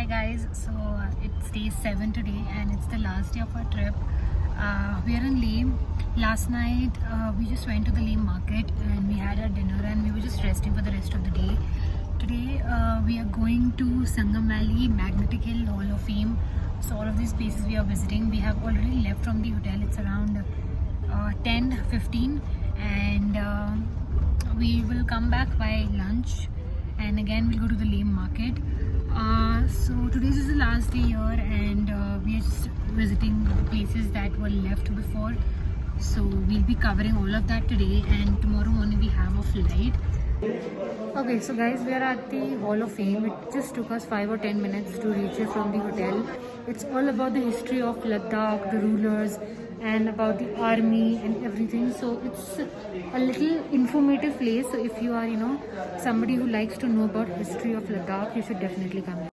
Hi guys, so it's day 7 today and it's the last day of our trip. We are in Leh. Last night we just went to the Leh market and we had our dinner and we were just resting for the rest of the day. Today we are going to Sangam Valley, Magnetic Hill, Hall of Fame. So all of these places we are visiting. We have already left from the hotel. It's around 10:15 and we will come back by lunch and again we'll go to the Leh market. So today is the last day here and we are just visiting the places that were left before. So we'll be covering all of that today and tomorrow morning we have a flight. Okay, so guys, we are at the Hall of Fame. It just took us 5 or 10 minutes to reach it from the hotel. It's all about the history of Ladakh, the rulers, and about the army and everything. So it's a little informative place. So if you are, somebody who likes to know about history of Ladakh, you should definitely come.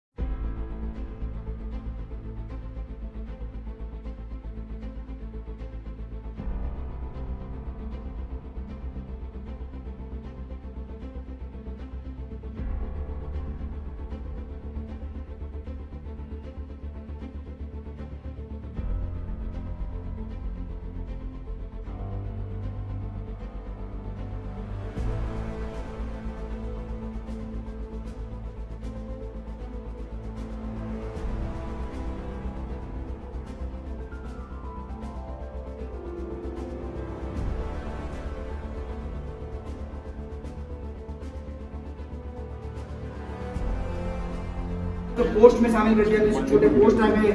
तो post में शामिल कर दिया, जैसे छोटे post आ गए,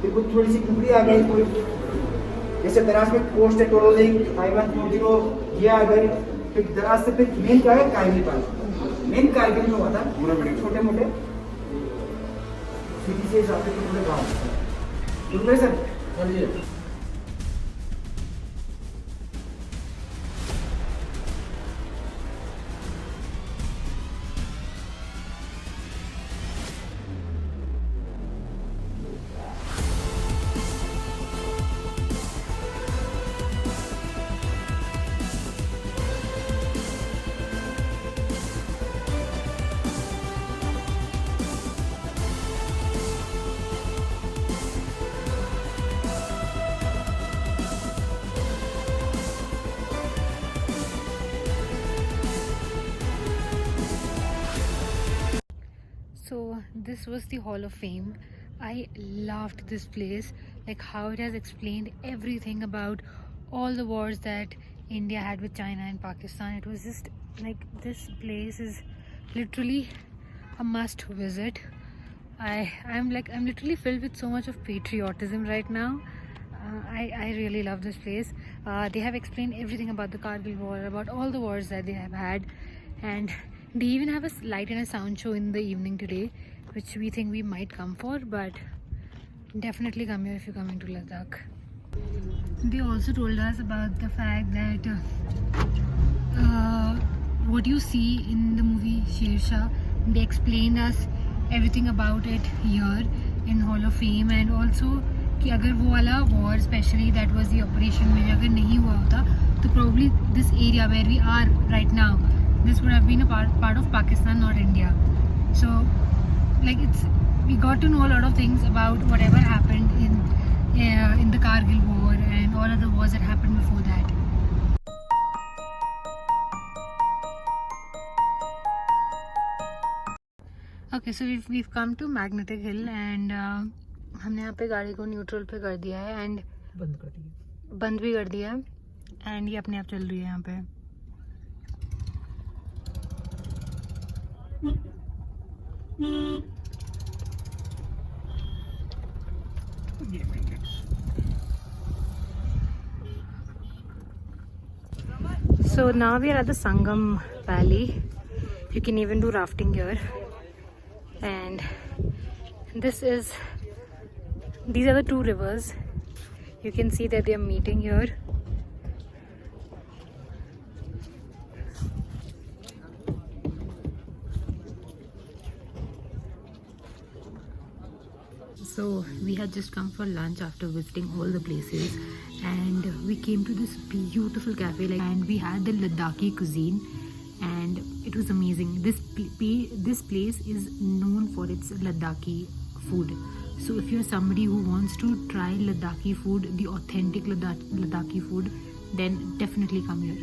फिर कुछ थोड़ी सी टुकड़ी आ गई, कोई जैसे दराज में पोस्ट है टोलोलिंग 5140 ये आ गई, फिर दराज से फिर मेन क्या है कारगिल पास, मेन कारगिल में हुआ था पूरा बड़े छोटे मोटे सिटी से हिसाब से पूरे गाँव रुक गए सर। हाँ जी। So this was the Hall of Fame. I loved this place, like how it has explained everything about all the wars that India had with China and Pakistan. It was just like this place is literally a must visit. I'm literally filled with so much of patriotism right now. I really love this place. They have explained everything about the Kargil war, about all the wars that they have had, and they even have a light and a sound show in the evening today, which we think we might come for, but definitely come here if you're coming to Ladakh. They also told us about the fact that what you see in the movie Sher Shah, they explained us everything about it here in Hall of Fame, and also कि अगर वो वाला war, especially that was the operation में अगर नहीं हुआ होता तो probably this area where we are right now, this would have been a part of Pakistan, not India. So like we got to know a lot of things about whatever happened in the Kargil war and all of the wars that happened before that. Okay, so we've come to Magnetic Hill and हमने यहाँ पे गाड़ी को neutral पे कर दिया है and बंद भी कर दिया है एंड ये अपने आप चल रही है यहाँ पे. So now we are at the Sangam Valley. You can even do rafting here, and these are the two rivers. You can see that they are meeting here. So we had just come for lunch after visiting all the places, and we came to this beautiful cafe, and we had the Ladakhi cuisine, and it was amazing. This place is known for its Ladakhi food. So if you're somebody who wants to try Ladakhi food, the authentic Ladakhi food, then definitely come here.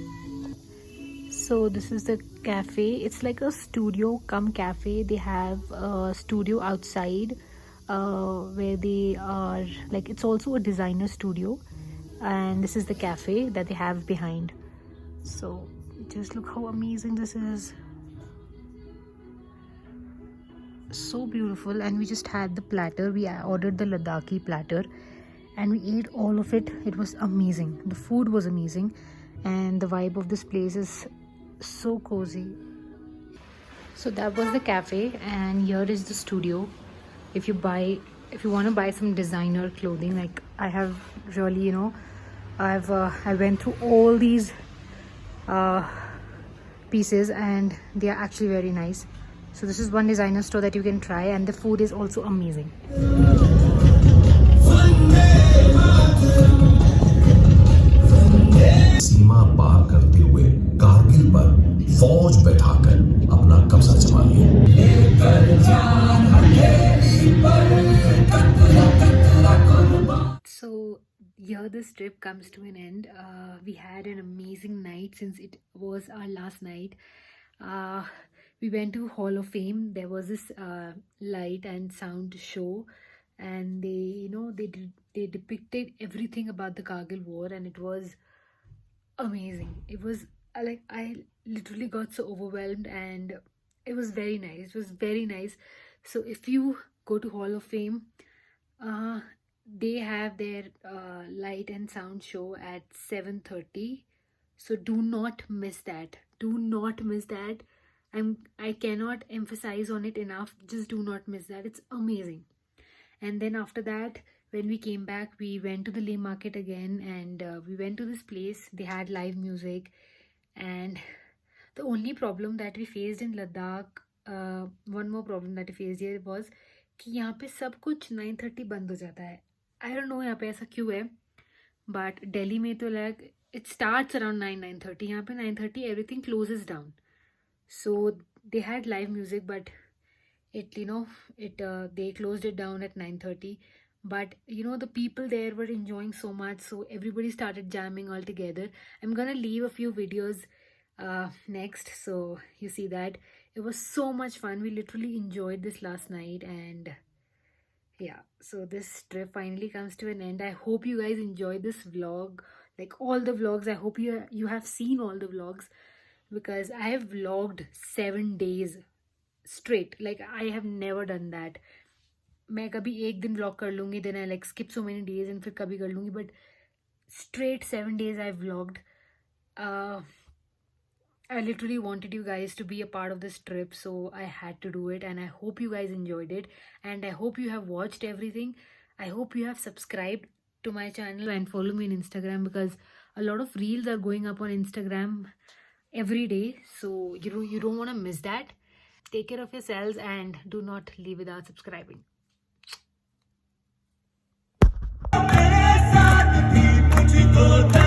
So this is the cafe. It's like a studio cum cafe. They have a studio outside where they are like, it's also a designer studio, and this is the cafe that they have behind. So just look how amazing this is. So beautiful. And we just had the platter. We ordered the Ladakhi platter and we ate all of it. It was amazing. The food was amazing, and the vibe of this place is so cozy. So that was the cafe, and here is the studio. If you want to buy some designer clothing, like I have really, you know, I went through all these pieces and they are actually very nice. So this is one designer store that you can try, and the food is also amazing. सीमा पार करते हुए कारगिल पर फौज बैठाकर अपना कब्जा जमा लिया। So here this trip comes to an end. We had an amazing night since it was our last night. We went to Hall of Fame. There was this light and sound show, and they depicted everything about the Kargil war, and it was amazing. It was like, I literally got so overwhelmed, and it was very nice. It was very nice. So if you go to Hall of Fame, they have their light and sound show at 7:30. So do not miss that. Do not miss that. I cannot emphasize on it enough. Just do not miss that. It's amazing. And then after that, when we came back, we went to the Leh market again, and we went to this place. They had live music, and the only problem that we faced in Ladakh, one more problem that we faced here was कि यहाँ पे सब कुछ 9:30 बंद हो जाता है. I don't know यहाँ पे ऐसा क्यों है, but Delhi में तो like it starts around 9:30. यहाँ पे 9:30 everything closes down. So they had live music, but they closed it down at 9:30. But the people there were enjoying so much, so everybody started jamming all together. I'm gonna leave a few videos next, so you see that. It was so much fun. We literally enjoyed this last night, and yeah, so this trip finally comes to an end. I hope you guys enjoyed this vlog, like all the vlogs. I hope you have seen all the vlogs, because I have vlogged 7 days straight. Like I have never done that. मैं कभी एक दिन vlog कर लूँगी, then I like skip so many days, and फिर कभी कर लूँगी, but straight 7 days I vlogged. I literally wanted you guys to be a part of this trip, so I had to do it, and I hope you guys enjoyed it, and I hope you have watched everything. I hope you have subscribed to my channel and follow me on Instagram, because a lot of reels are going up on Instagram every day, so you don't want to miss that. Take care of yourselves and do not leave without subscribing. मेरे साथ भी मुझको